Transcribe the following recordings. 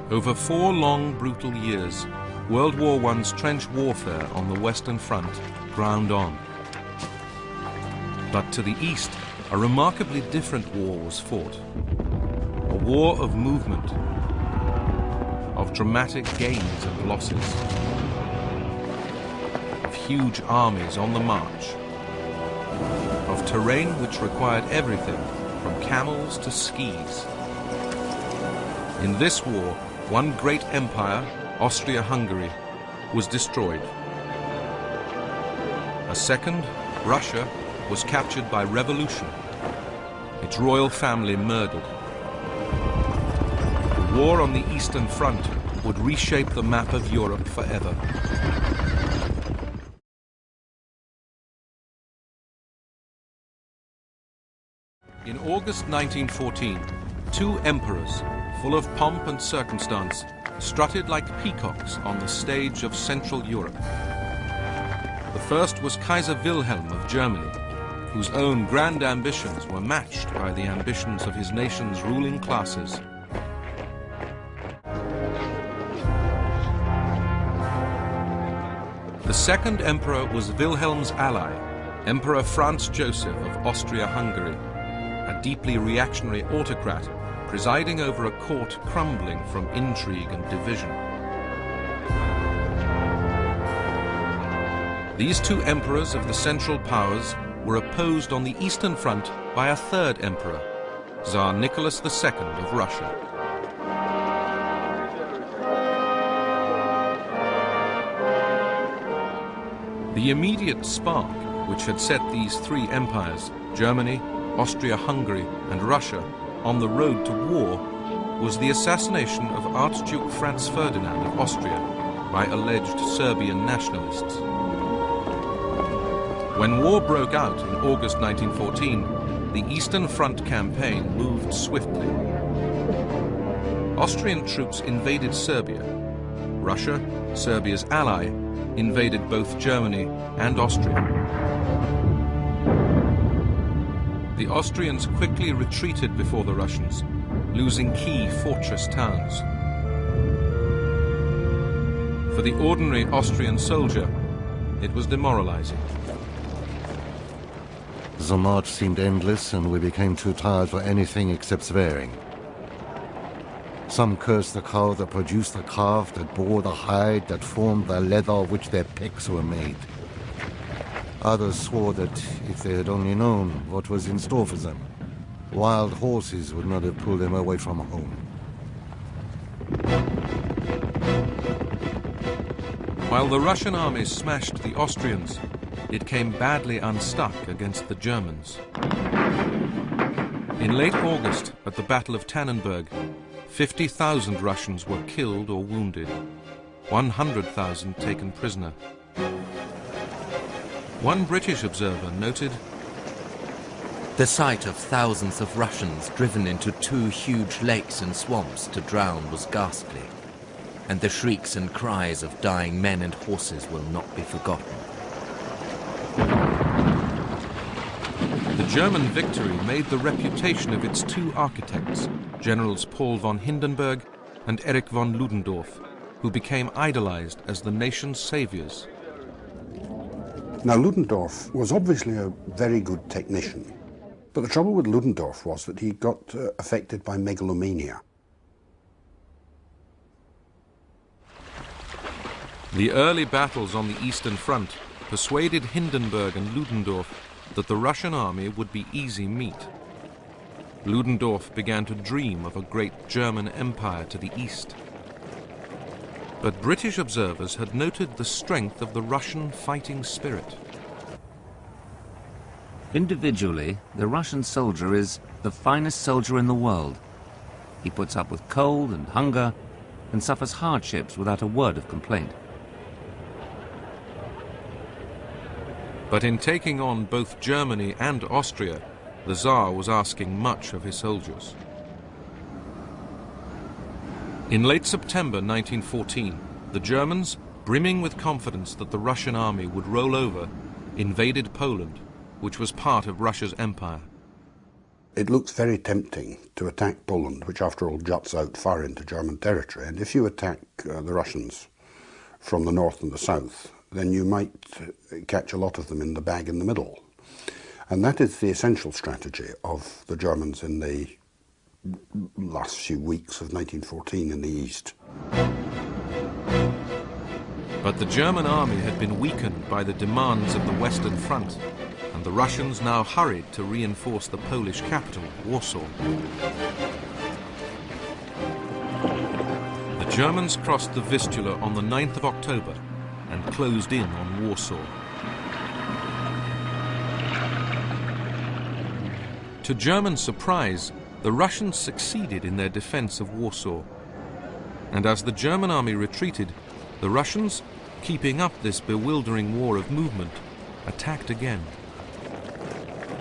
Over 4 long, brutal years, World War I's trench warfare on the Western Front ground on. But to the east, a remarkably different war was fought. A war of movement, of dramatic gains and losses, of huge armies on the march, of terrain which required everything from camels to skis. In this war, one great empire, Austria-Hungary, was destroyed. A second, Russia, was captured by revolution, its royal family murdered. The war on the Eastern Front would reshape the map of Europe forever. In August 1914, 2 emperors, full of pomp and circumstance, strutted like peacocks on the stage of Central Europe. The first was Kaiser Wilhelm of Germany, whose own grand ambitions were matched by the ambitions of his nation's ruling classes. The second emperor was Wilhelm's ally, Emperor Franz Joseph of Austria-Hungary, a deeply reactionary autocrat presiding over a court crumbling from intrigue and division. These 2 emperors of the Central Powers were opposed on the Eastern Front by a third emperor, Tsar Nicholas II of Russia. The immediate spark which had set these 3 empires, Germany, Austria-Hungary and Russia, on the road to war was the assassination of Archduke Franz Ferdinand of Austria by alleged Serbian nationalists. When war broke out in August 1914, the Eastern Front campaign moved swiftly. Austrian troops invaded Serbia. Russia, Serbia's ally, invaded both Germany and Austria. The Austrians quickly retreated before the Russians, losing key fortress towns. For the ordinary Austrian soldier, it was demoralizing. The march seemed endless, and we became too tired for anything except swearing. Some cursed the cow that produced the calf, that bore the hide, that formed the leather of which their pecs were made. Others swore that if they had only known what was in store for them, wild horses would not have pulled them away from home. While the Russian army smashed the Austrians, it came badly unstuck against the Germans. In late August, at the Battle of Tannenberg, 50,000 Russians were killed or wounded, 100,000 taken prisoner. One British observer noted, "The sight of thousands of Russians driven into 2 huge lakes and swamps to drown was ghastly, and the shrieks and cries of dying men and horses will not be forgotten." The German victory made the reputation of its 2 architects, Generals Paul von Hindenburg and Erich von Ludendorff, who became idolized as the nation's saviors. Now, Ludendorff was obviously a very good technician, but the trouble with Ludendorff was that he got affected by megalomania. The early battles on the Eastern Front persuaded Hindenburg and Ludendorff that the Russian army would be easy meat. Ludendorff began to dream of a great German empire to the east. But British observers had noted the strength of the Russian fighting spirit. Individually, the Russian soldier is the finest soldier in the world. He puts up with cold and hunger and suffers hardships without a word of complaint. But in taking on both Germany and Austria, the Tsar was asking much of his soldiers. In late September 1914, the Germans, brimming with confidence that the Russian army would roll over, invaded Poland, which was part of Russia's empire. it looks very tempting to attack Poland, which after all juts out far into German territory. And if you attack the Russians from the north and the south, then you might catch a lot of them in the bag in the middle. And that is the essential strategy of the Germans in the last few weeks of 1914 in the east. But the German army had been weakened by the demands of the Western Front, and the Russians now hurried to reinforce the Polish capital, Warsaw. The Germans crossed the Vistula on the 9th of October and closed in on Warsaw. To German surprise, the Russians succeeded in their defense of Warsaw. And as the German army retreated, the Russians, keeping up this bewildering war of movement, attacked again.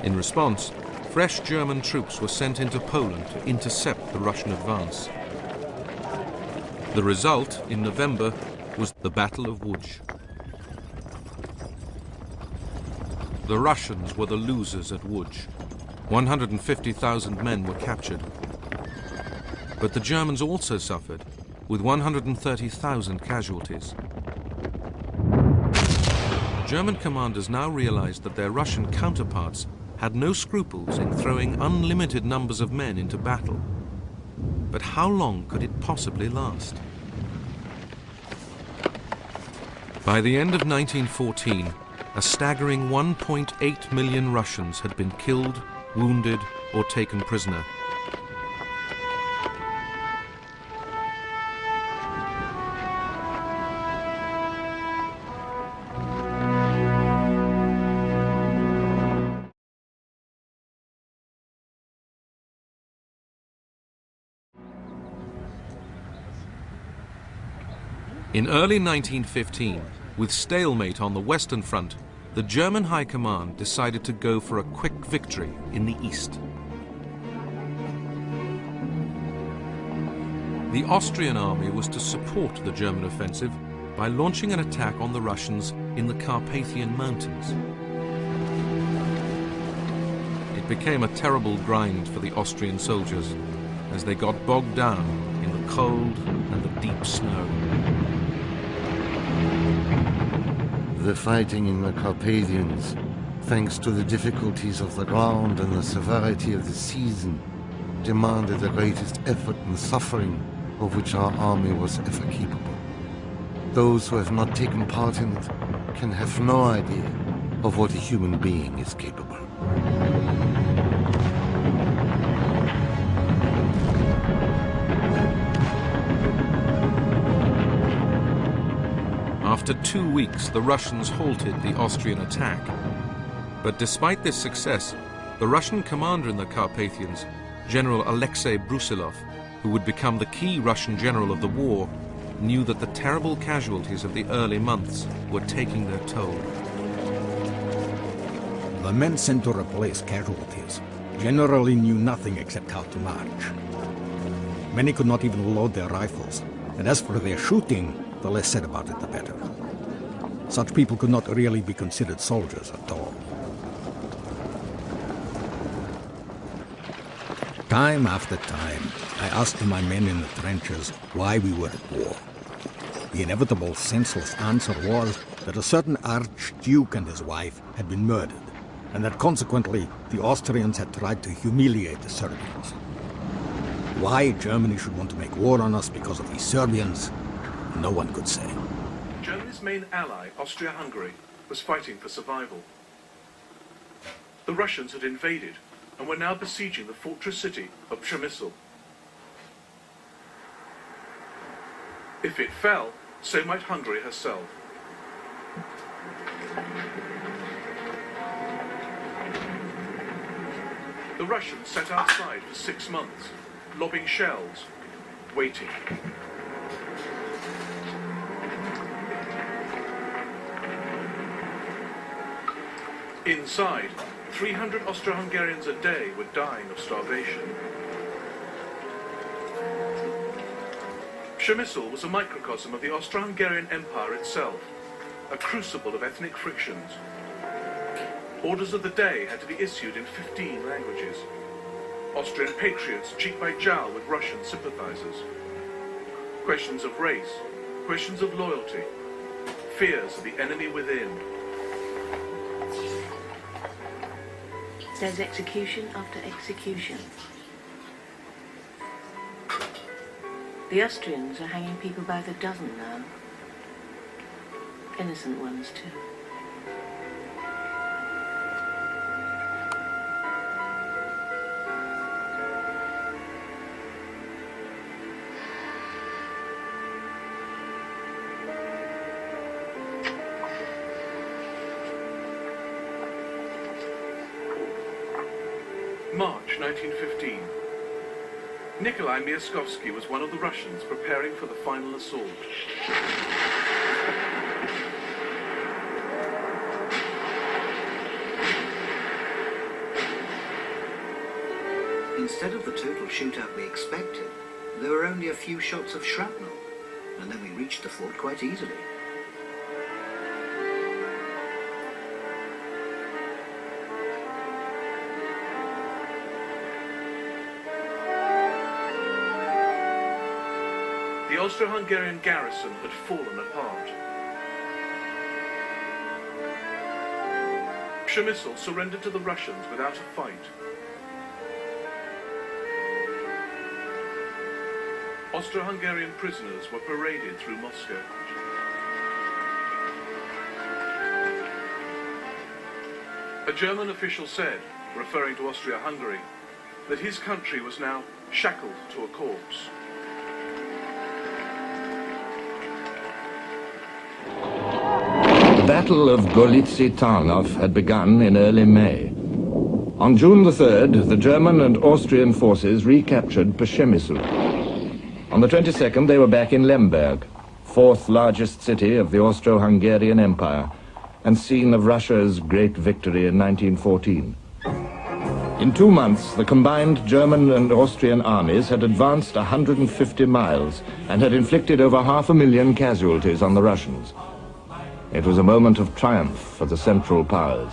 In response, fresh German troops were sent into Poland to intercept the Russian advance. The result, in November, was the Battle of Łódź. The Russians were the losers at Łódź. 150,000 men were captured. But the Germans also suffered, with 130,000 casualties. German commanders now realized that their Russian counterparts had no scruples in throwing unlimited numbers of men into battle. But how long could it possibly last? By the end of 1914, a staggering 1.8 million Russians had been killed, wounded, or taken prisoner. In early 1915, with stalemate on the Western Front, the German High Command decided to go for a quick victory in the east. The Austrian army was to support the German offensive by launching an attack on the Russians in the Carpathian Mountains. It became a terrible grind for the Austrian soldiers as they got bogged down in the cold and the deep snow. The fighting in the Carpathians, thanks to the difficulties of the ground and the severity of the season, demanded the greatest effort and suffering of which our army was ever capable. Those who have not taken part in it can have no idea of what a human being is capable. After 2 weeks, the Russians halted the Austrian attack. But despite this success, the Russian commander in the Carpathians, General Alexei Brusilov, who would become the key Russian general of the war, knew that the terrible casualties of the early months were taking their toll. The men sent to replace casualties generally knew nothing except how to march. Many could not even load their rifles, and as for their shooting, the less said about it, the better. Such people could not really be considered soldiers at all. Time after time, I asked my men in the trenches why we were at war. The inevitable senseless answer was that a certain Archduke and his wife had been murdered, and that consequently the Austrians had tried to humiliate the Serbians. Why Germany should want to make war on us because of these Serbians, no one could say. Germany's main ally, Austria-Hungary, was fighting for survival. The Russians had invaded and were now besieging the fortress city of Przemysl. If it fell, so might Hungary herself. The Russians sat outside for 6 months, lobbing shells, waiting. Inside, 300 Austro-Hungarians a day were dying of starvation. Przemysl was a microcosm of the Austro-Hungarian Empire itself, a crucible of ethnic frictions. Orders of the day had to be issued in 15 languages. Austrian patriots cheek by jowl with Russian sympathizers. Questions of race, questions of loyalty, fears of the enemy within. There's execution after execution. The Austrians are hanging people by the dozen now. Innocent ones, too. March 1915. Nikolai Myaskovsky was one of the Russians preparing for the final assault. Instead of the total shootout we expected, there were only a few shots of shrapnel, and then we reached the fort quite easily. The Austro-Hungarian garrison had fallen apart. Przemysl surrendered to the Russians without a fight. Austro-Hungarian prisoners were paraded through Moscow. A German official said, referring to Austria-Hungary, that his country was now shackled to a corpse. The Battle of Gorlice-Tarnow had begun in early May. On June the 3rd, the German and Austrian forces recaptured Przemysl. On the 22nd, they were back in Lemberg, fourth largest city of the Austro-Hungarian Empire, and scene of Russia's great victory in 1914. In 2 months, the combined German and Austrian armies had advanced 150 miles and had inflicted over 500,000 casualties on the Russians. It was a moment of triumph for the Central Powers.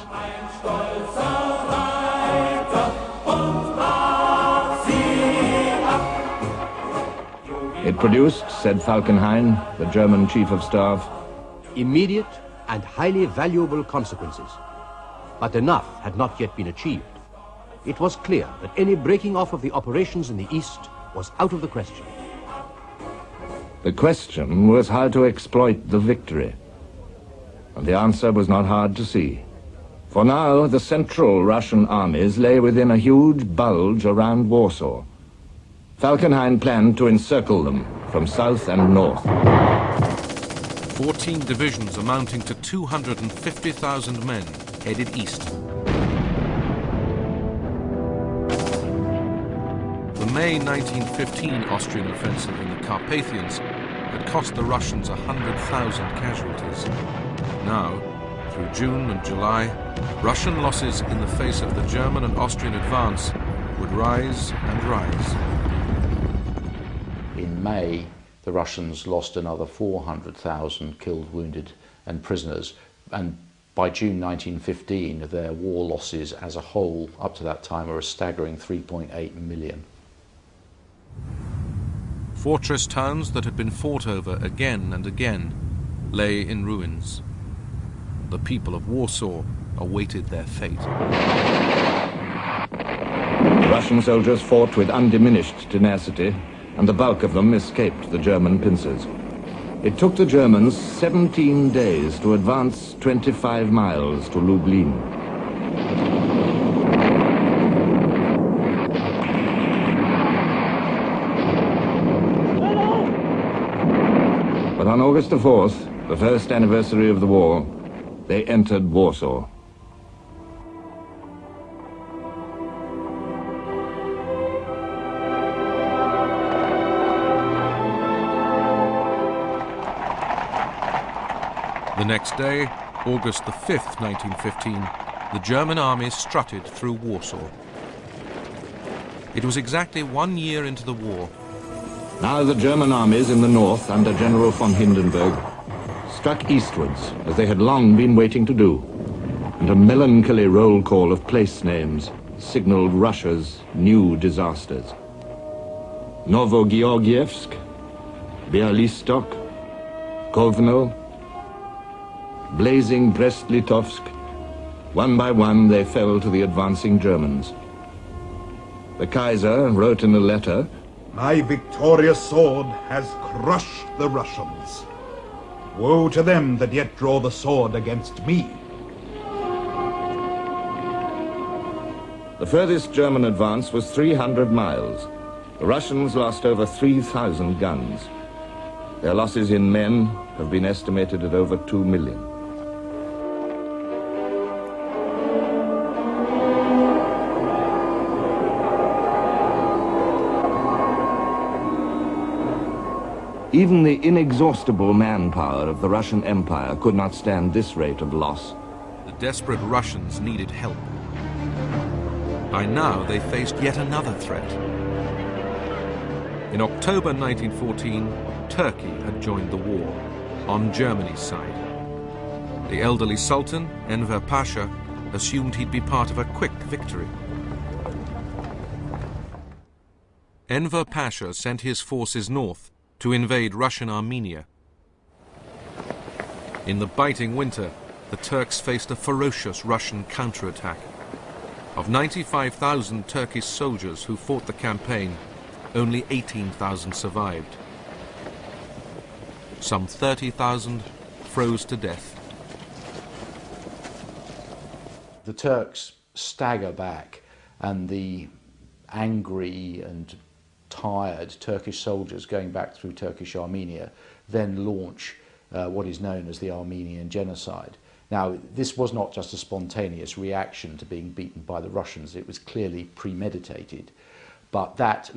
It produced, said Falkenhayn, the German chief of staff, immediate and highly valuable consequences. But enough had not yet been achieved. It was clear that any breaking off of the operations in the East was out of the question. The question was how to exploit the victory. And the answer was not hard to see. For now, the central Russian armies lay within a huge bulge around Warsaw. Falkenhayn planned to encircle them from south and north. 14 divisions amounting to 250,000 men headed east. The May 1915 Austrian offensive in the Carpathians had cost the Russians 100,000 casualties. Now, through June and July, Russian losses in the face of the German and Austrian advance would rise and rise. In May, the Russians lost another 400,000 killed, wounded and prisoners, and by June 1915 their war losses as a whole up to that time were a staggering 3.8 million. Fortress towns that had been fought over again and again lay in ruins. The people of Warsaw awaited their fate. The Russian soldiers fought with undiminished tenacity, and the bulk of them escaped the German pincers. It took the Germans 17 days to advance 25 miles to Lublin. But on August the 4th, the first anniversary of the war, they entered Warsaw. The next day, August the 5th, 1915, the German army strutted through Warsaw. It was exactly 1 year into the war. Now the German armies in the north, under General von Hindenburg, struck eastwards, as they had long been waiting to do, and a melancholy roll call of place names signaled Russia's new disasters. Novogeorgievsk, Bialystok, Kovno, blazing Brest-Litovsk, one by one they fell to the advancing Germans. The Kaiser wrote in a letter, "My victorious sword has crushed the Russians. Woe to them that yet draw the sword against me." The furthest German advance was 300 miles. The Russians lost over 3,000 guns. Their losses in men have been estimated at over 2 million. Even the inexhaustible manpower of the Russian Empire could not stand this rate of loss. The desperate Russians needed help. By now, they faced yet another threat. In October 1914, Turkey had joined the war, on Germany's side. The elderly Sultan, Enver Pasha, assumed he'd be part of a quick victory. Enver Pasha sent his forces north to invade Russian Armenia. In the biting winter, the Turks faced a ferocious Russian counterattack. Of 95,000 Turkish soldiers who fought the campaign, only 18,000 survived. Some 30,000 froze to death. The Turks stagger back, and the angry and tired Turkish soldiers going back through Turkish Armenia then launch what is known as the Armenian Genocide. Now, this was not just a spontaneous reaction to being beaten by the Russians, it was clearly premeditated, but that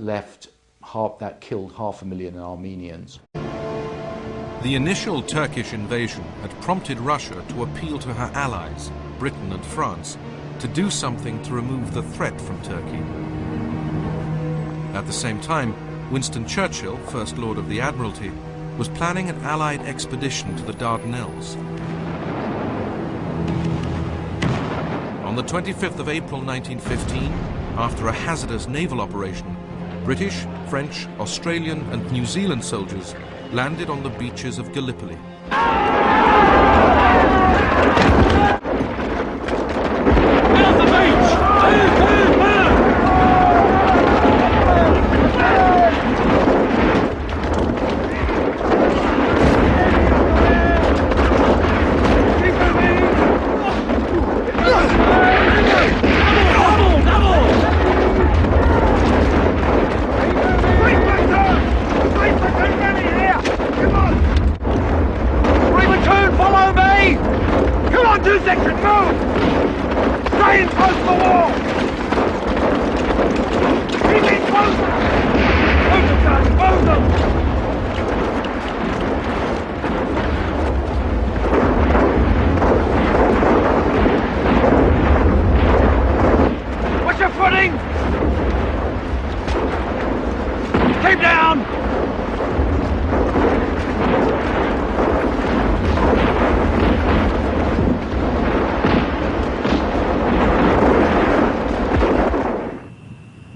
killed 500,000 Armenians. The initial Turkish invasion had prompted Russia to appeal to her allies, Britain and France, to do something to remove the threat from Turkey. At the same time, Winston Churchill, First Lord of the Admiralty, was planning an Allied expedition to the Dardanelles. On the 25th of April 1915, after a hazardous naval operation, British, French, Australian and New Zealand soldiers landed on the beaches of Gallipoli. Down the beach!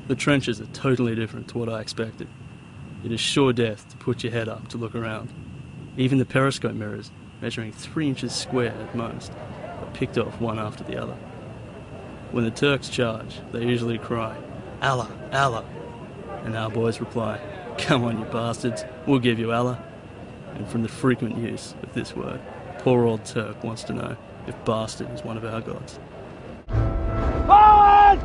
The trenches are totally different to what I expected. It is sure death to put your head up to look around. Even the periscope mirrors, measuring 3 inches square at most, are picked off one after the other. When the Turks charge, they usually cry, "Allah, Allah," and our boys reply, "Come on, you bastards, we'll give you Allah." And from the frequent use of this word, poor old Turk wants to know if bastard is one of our gods. Forward!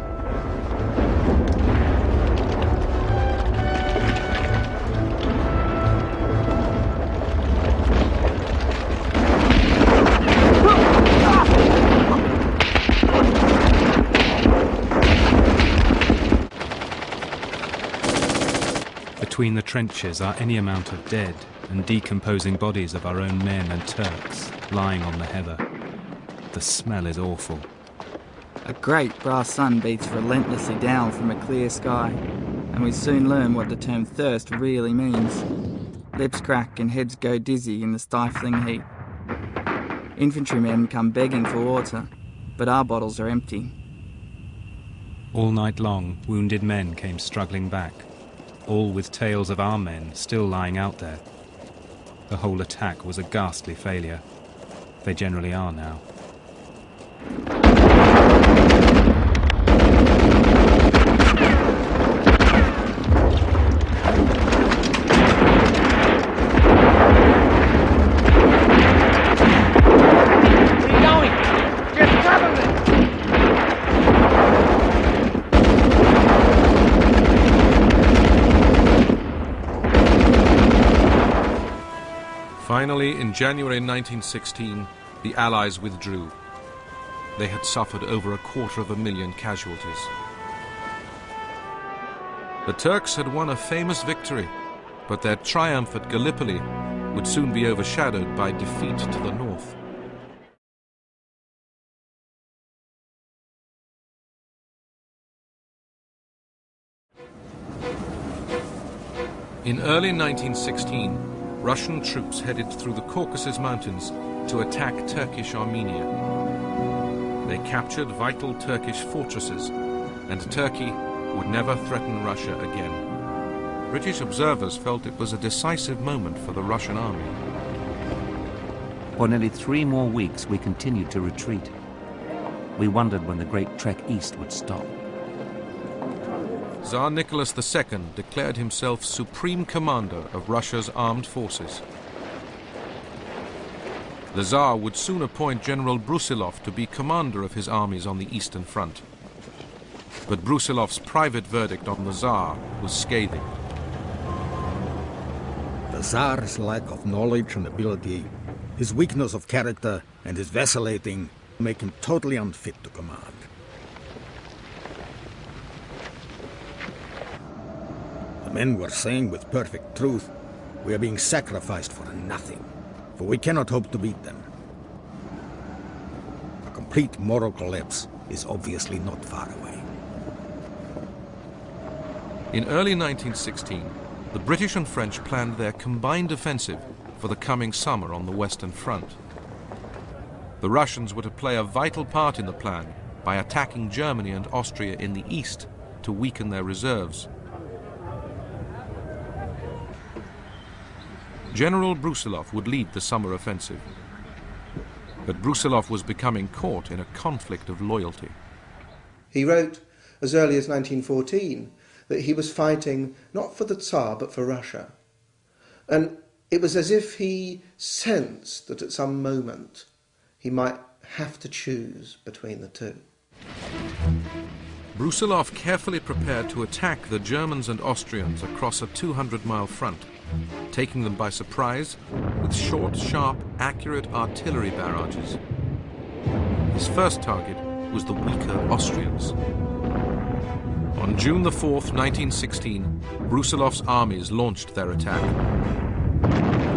Between the trenches are any amount of dead and decomposing bodies of our own men and Turks lying on the heather. The smell is awful. A great brass sun beats relentlessly down from a clear sky, and we soon learn what the term thirst really means. Lips crack and heads go dizzy in the stifling heat. Infantrymen come begging for water, but our bottles are empty. All night long, wounded men came struggling back, all with tales of our men still lying out there. The whole attack was a ghastly failure. They generally are now. Finally, in January 1916, the Allies withdrew. They had suffered over 250,000 casualties. The Turks had won a famous victory, but their triumph at Gallipoli would soon be overshadowed by defeat to the north. In early 1916, Russian troops headed through the Caucasus Mountains to attack Turkish Armenia. They captured vital Turkish fortresses, and Turkey would never threaten Russia again. British observers felt it was a decisive moment for the Russian army. For nearly 3 more weeks, we continued to retreat. We wondered when the great trek east would stop. Tsar Nicholas II declared himself supreme commander of Russia's armed forces. The Tsar would soon appoint General Brusilov to be commander of his armies on the Eastern Front. But Brusilov's private verdict on the Tsar was scathing. The Tsar's lack of knowledge and ability, his weakness of character, and his vacillating make him totally unfit to command. The men were saying with perfect truth, we are being sacrificed for nothing, for we cannot hope to beat them. A complete moral collapse is obviously not far away. In early 1916, the British and French planned their combined offensive for the coming summer on the Western Front. The Russians were to play a vital part in the plan by attacking Germany and Austria in the east to weaken their reserves. General Brusilov would lead the summer offensive. But Brusilov was becoming caught in a conflict of loyalty. He wrote as early as 1914 that he was fighting not for the Tsar but for Russia. And it was as if he sensed that at some moment he might have to choose between the two. Brusilov carefully prepared to attack the Germans and Austrians across a 200-mile front, taking them by surprise with short, sharp, accurate artillery barrages. His first target was the weaker Austrians. On June the 4th, 1916, Brusilov's armies launched their attack.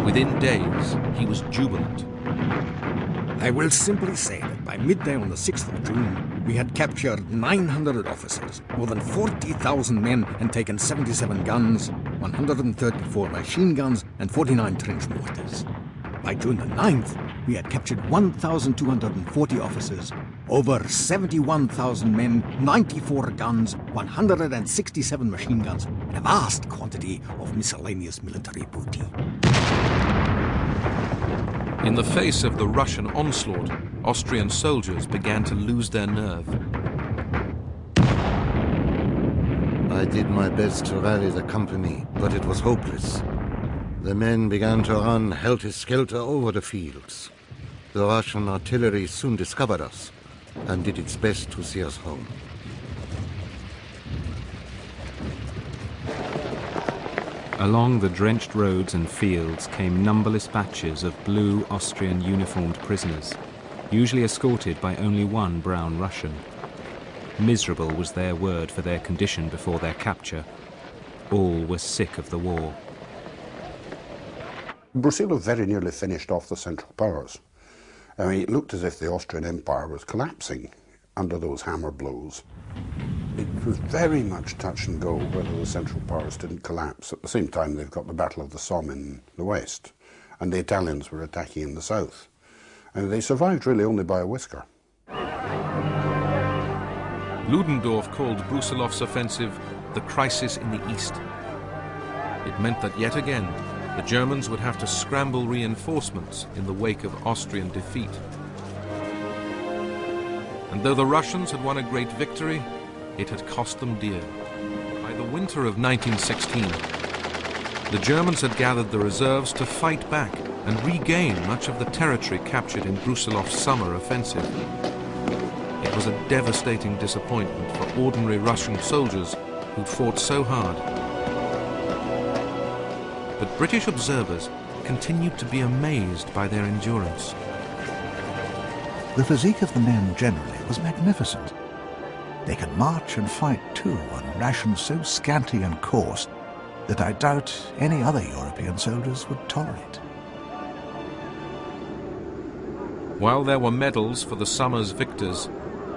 Within days, he was jubilant. I will simply say that by midday on the 6th of June, we had captured 900 officers, more than 40,000 men, and taken 77 guns, 134 machine guns, and 49 trench mortars. By June the 9th, we had captured 1,240 officers, over 71,000 men, 94 guns, 167 machine guns, and a vast quantity of miscellaneous military booty. In the face of the Russian onslaught, Austrian soldiers began to lose their nerve. I did my best to rally the company, but it was hopeless. The men began to run helter-skelter over the fields. The Russian artillery soon discovered us and did its best to see us home. Along the drenched roads and fields came numberless batches of blue Austrian uniformed prisoners, usually escorted by only one brown Russian. Miserable was their word for their condition before their capture. All were sick of the war. Brusilov very nearly finished off the Central Powers. I mean, it looked as if the Austrian Empire was collapsing under those hammer blows. It was very much touch and go whether the Central Powers didn't collapse. At the same time, they've got the Battle of the Somme in the west, and the Italians were attacking in the south. And they survived really only by a whisker. Ludendorff called Brusilov's offensive the crisis in the east. It meant that yet again, the Germans would have to scramble reinforcements in the wake of Austrian defeat. And though the Russians had won a great victory, it had cost them dear. By the winter of 1916, the Germans had gathered the reserves to fight back and regain much of the territory captured in Brusilov's summer offensive. It was a devastating disappointment for ordinary Russian soldiers who'd fought so hard. But British observers continued to be amazed by their endurance. The physique of the men generally was magnificent. They could march and fight too on rations so scanty and coarse that I doubt any other European soldiers would tolerate. While there were medals for the summer's victors,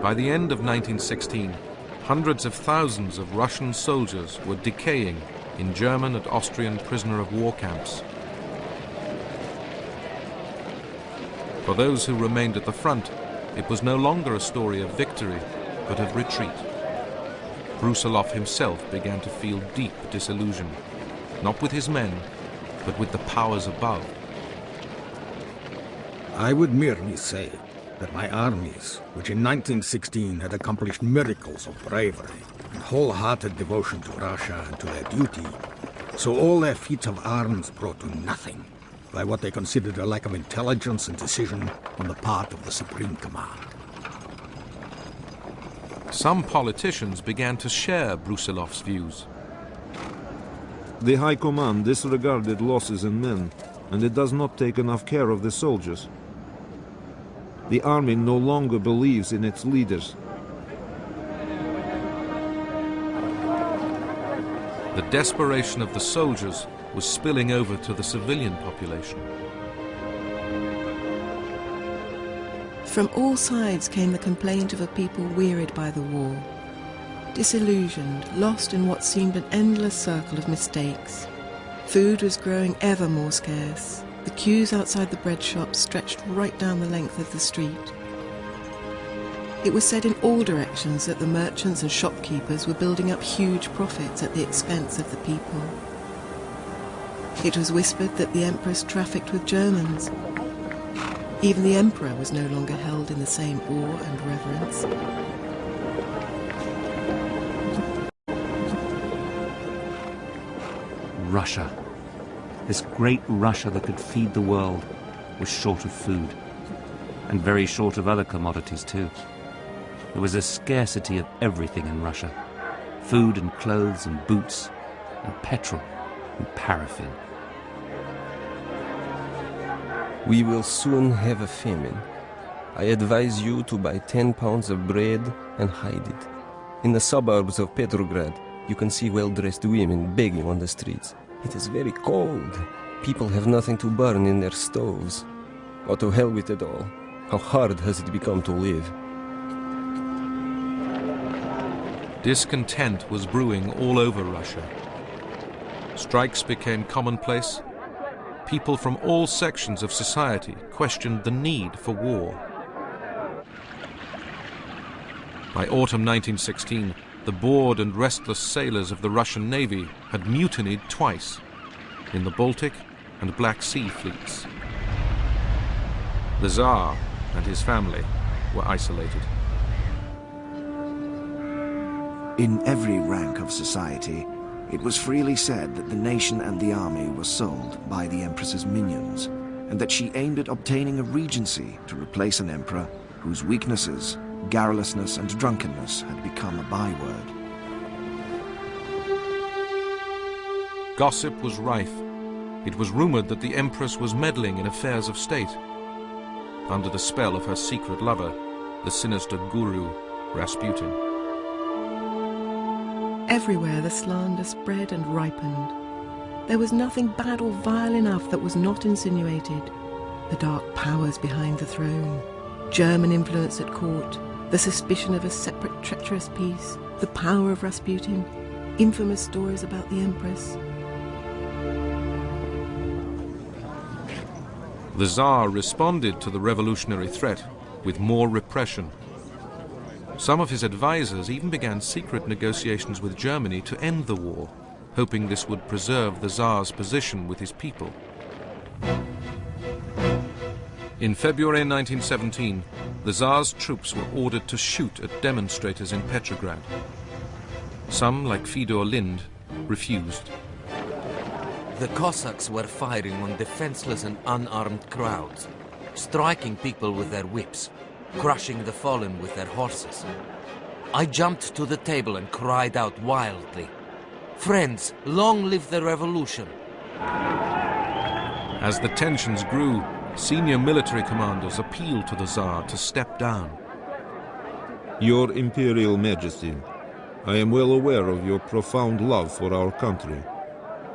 by the end of 1916, hundreds of thousands of Russian soldiers were decaying in German and Austrian prisoner-of-war camps. For those who remained at the front, it was no longer a story of victory, but of retreat. Brusilov himself began to feel deep disillusion, not with his men, but with the powers above. I would merely say that my armies, which in 1916 had accomplished miracles of bravery and wholehearted devotion to Russia and to their duty, saw all their feats of arms brought to nothing by what they considered a lack of intelligence and decision on the part of the Supreme Command. Some politicians began to share Brusilov's views. The High Command disregarded losses in men, and it does not take enough care of the soldiers. The army no longer believes in its leaders. The desperation of the soldiers was spilling over to the civilian population. From all sides came the complaint of a people wearied by the war, disillusioned, lost in what seemed an endless circle of mistakes. Food was growing ever more scarce. The queues outside the bread shops stretched right down the length of the street. It was said in all directions that the merchants and shopkeepers were building up huge profits at the expense of the people. It was whispered that the Empress trafficked with Germans. Even the Emperor was no longer held in the same awe and reverence. Russia, this great Russia that could feed the world, was short of food, and very short of other commodities too. There was a scarcity of everything in Russia: food and clothes and boots and petrol and paraffin. We will soon have a famine. I advise you to buy 10 pounds of bread and hide it. In the suburbs of Petrograd, you can see well-dressed women begging on the streets. It is very cold. People have nothing to burn in their stoves. Oh, to hell with it all. How hard has it become to live? Discontent was brewing all over Russia. Strikes became commonplace. People from all sections of society questioned the need for war. By autumn 1916, the bored and restless sailors of the Russian Navy had mutinied twice, in the Baltic and Black Sea fleets. The Tsar and his family were isolated. In every rank of society, it was freely said that the nation and the army were sold by the Empress's minions, and that she aimed at obtaining a regency to replace an emperor whose weaknesses, garrulousness and drunkenness had become a byword. Gossip was rife. It was rumored that the Empress was meddling in affairs of state, under the spell of her secret lover, the sinister guru, Rasputin. Everywhere the slander spread and ripened. There was nothing bad or vile enough that was not insinuated. The dark powers behind the throne, German influence at court, the suspicion of a separate treacherous peace, the power of Rasputin, infamous stories about the Empress. The Tsar responded to the revolutionary threat with more repression. Some of his advisors even began secret negotiations with Germany to end the war, hoping this would preserve the Tsar's position with his people. In February 1917, the Tsar's troops were ordered to shoot at demonstrators in Petrograd. Some, like Fedor Lind, refused. The Cossacks were firing on defenseless and unarmed crowds, striking people with their whips, crushing the fallen with their horses. I jumped to the table and cried out wildly, "Friends, long live the revolution!" As the tensions grew, senior military commanders appealed to the Tsar to step down. Your Imperial Majesty, I am well aware of your profound love for our country.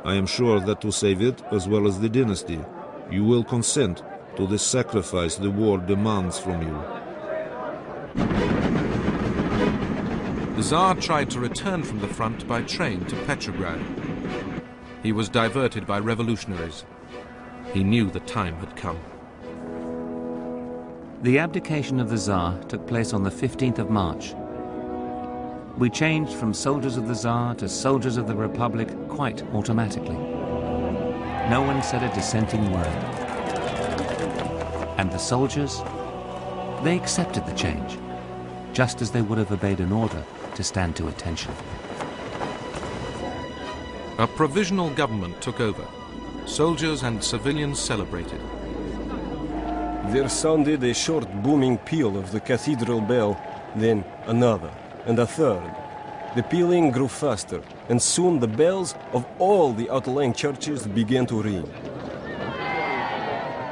I am sure that to save it, as well as the dynasty, you will consent to the sacrifice the war demands from you. The Tsar tried to return from the front by train to Petrograd. He was diverted by revolutionaries. He knew the time had come. The abdication of the Tsar took place on the 15th of March. We changed from soldiers of the Tsar to soldiers of the Republic quite automatically. No one said a dissenting word. And the soldiers, they accepted the change, just as they would have obeyed an order to stand to attention. A provisional government took over. Soldiers and civilians celebrated. There sounded a short booming peal of the cathedral bell, then another, and a third. The pealing grew faster, and soon the bells of all the outlying churches began to ring.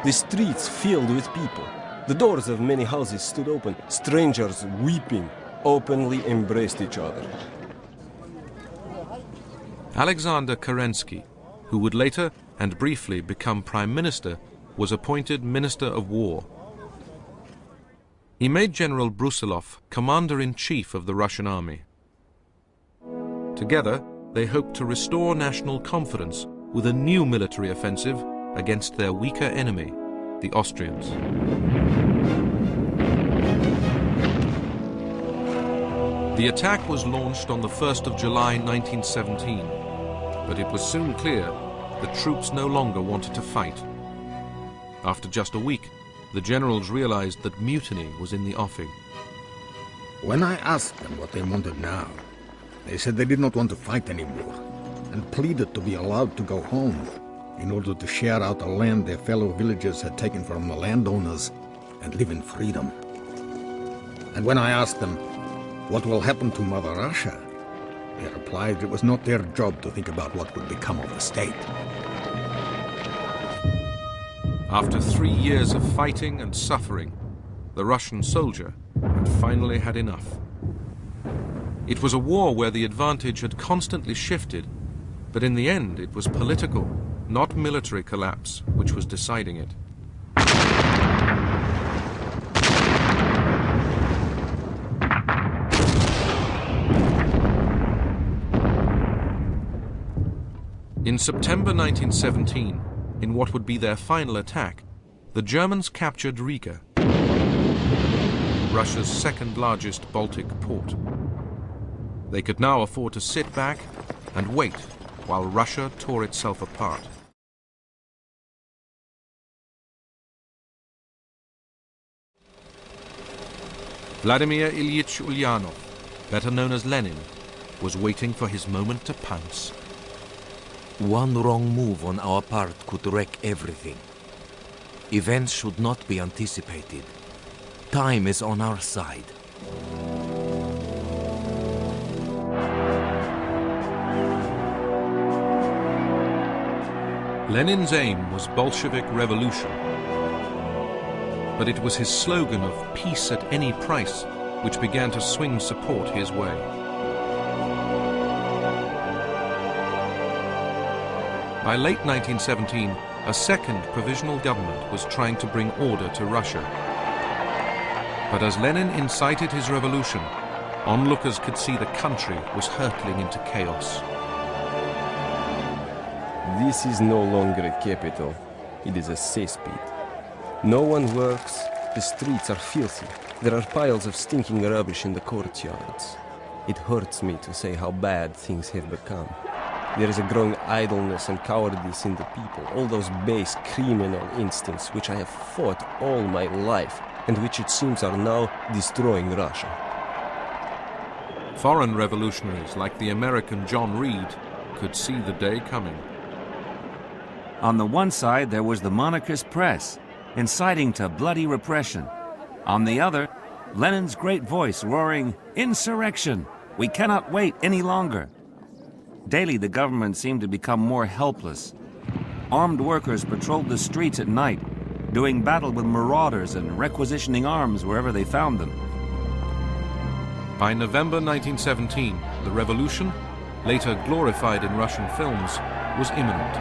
The streets filled with people. The doors of many houses stood open. Strangers, weeping, openly embraced each other. Alexander Kerensky, who would later and briefly become Prime Minister, was appointed Minister of War. He made General Brusilov Commander-in-Chief of the Russian army. Together, they hoped to restore national confidence with a new military offensive against their weaker enemy, the Austrians. The attack was launched on the 1st of July 1917, but it was soon clear the troops no longer wanted to fight. After just a week, the generals realized that mutiny was in the offing. When I asked them what they wanted now, they said they did not want to fight anymore, and pleaded to be allowed to go home in order to share out the land their fellow villagers had taken from the landowners and live in freedom. And when I asked them, what will happen to Mother Russia, they replied it was not their job to think about what would become of the state. After 3 years of fighting and suffering, the Russian soldier had finally had enough. It was a war where the advantage had constantly shifted, but in the end it was political, not military collapse, which was deciding it. In September 1917, in what would be their final attack, the Germans captured Riga, Russia's second-largest Baltic port. They could now afford to sit back and wait while Russia tore itself apart. Vladimir Ilyich Ulyanov, better known as Lenin, was waiting for his moment to pounce. One wrong move on our part could wreck everything. Events should not be anticipated. Time is on our side. Lenin's aim was Bolshevik revolution, but it was his slogan of peace at any price which began to swing support his way. By late 1917, a second provisional government was trying to bring order to Russia. But as Lenin incited his revolution, onlookers could see the country was hurtling into chaos. This is no longer a capital. It is a cesspit. No one works. The streets are filthy. There are piles of stinking rubbish in the courtyards. It hurts me to say how bad things have become. There is a growing idleness and cowardice in the people, all those base criminal instincts which I have fought all my life, and which it seems are now destroying Russia. Foreign revolutionaries like the American John Reed could see the day coming. On the one side, there was the monarchist press, inciting to bloody repression. On the other, Lenin's great voice roaring, "Insurrection! We cannot wait any longer." Daily, the government seemed to become more helpless. Armed workers patrolled the streets at night, doing battle with marauders and requisitioning arms wherever they found them. By November 1917, the revolution, later glorified in Russian films, was imminent.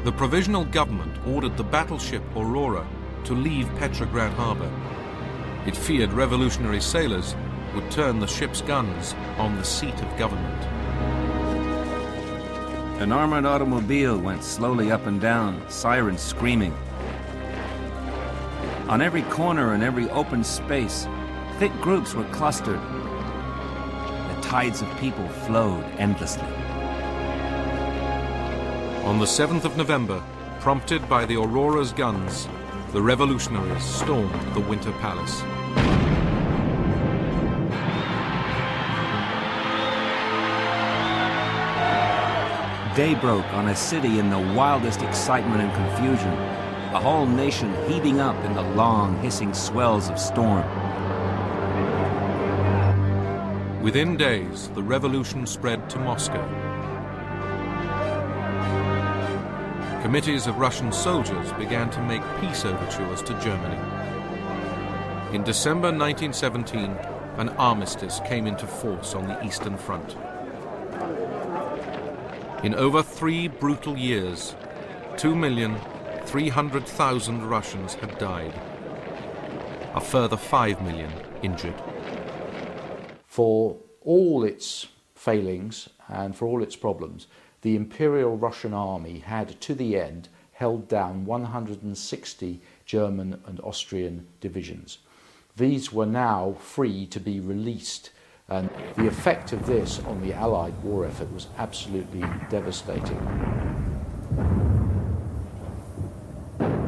The provisional government ordered the battleship Aurora to leave Petrograd harbor. It feared revolutionary sailors would turn the ship's guns on the seat of government. An armored automobile went slowly up and down, sirens screaming. On every corner and every open space, thick groups were clustered. The tides of people flowed endlessly. On the 7th of November, prompted by the Aurora's guns, the revolutionaries stormed the Winter Palace. Day broke on a city in the wildest excitement and confusion, a whole nation heaving up in the long, hissing swells of storm. Within days, the revolution spread to Moscow. Committees of Russian soldiers began to make peace overtures to Germany. In December 1917, an armistice came into force on the Eastern Front. In over 3 brutal years, 2,300,000 Russians had died. A further 5 million injured. For all its failings and for all its problems, the Imperial Russian Army had, to the end, held down 160 German and Austrian divisions. These were now free to be released, and the effect of this on the Allied war effort was absolutely devastating.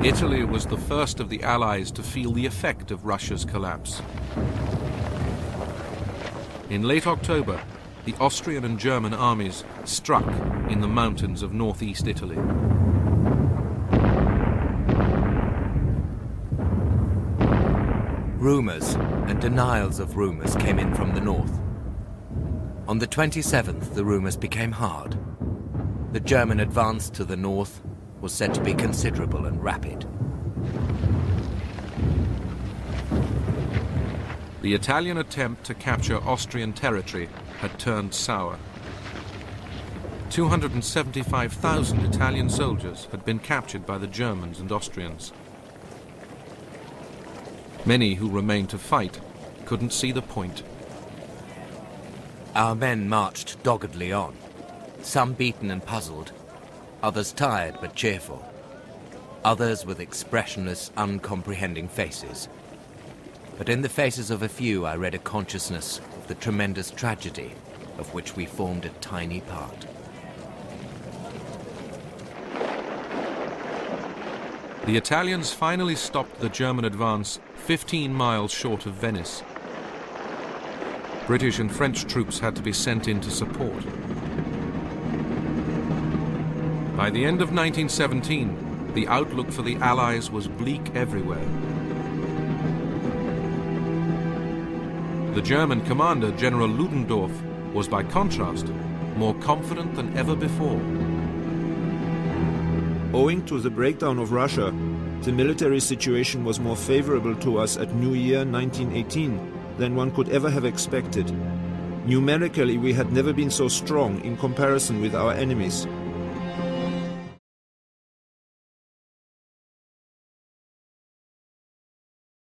Italy was the first of the Allies to feel the effect of Russia's collapse. In late October, the Austrian and German armies struck in the mountains of northeast Italy. Rumours and denials of rumours came in from the north. On the 27th, the rumours became hard. The German advance to the north was said to be considerable and rapid. The Italian attempt to capture Austrian territory had turned sour. 275,000 Italian soldiers had been captured by the Germans and Austrians. Many who remained to fight couldn't see the point. Our men marched doggedly on, some beaten and puzzled, others tired but cheerful, others with expressionless, uncomprehending faces. But in the faces of a few I read a consciousness of the tremendous tragedy of which we formed a tiny part. The Italians finally stopped the German advance 15 miles short of Venice. British and French troops had to be sent in to support. By the end of 1917, the outlook for the Allies was bleak everywhere. The German commander, General Ludendorff, was by contrast more confident than ever before. Owing to the breakdown of Russia, the military situation was more favorable to us at New Year 1918 than one could ever have expected. Numerically, we had never been so strong in comparison with our enemies.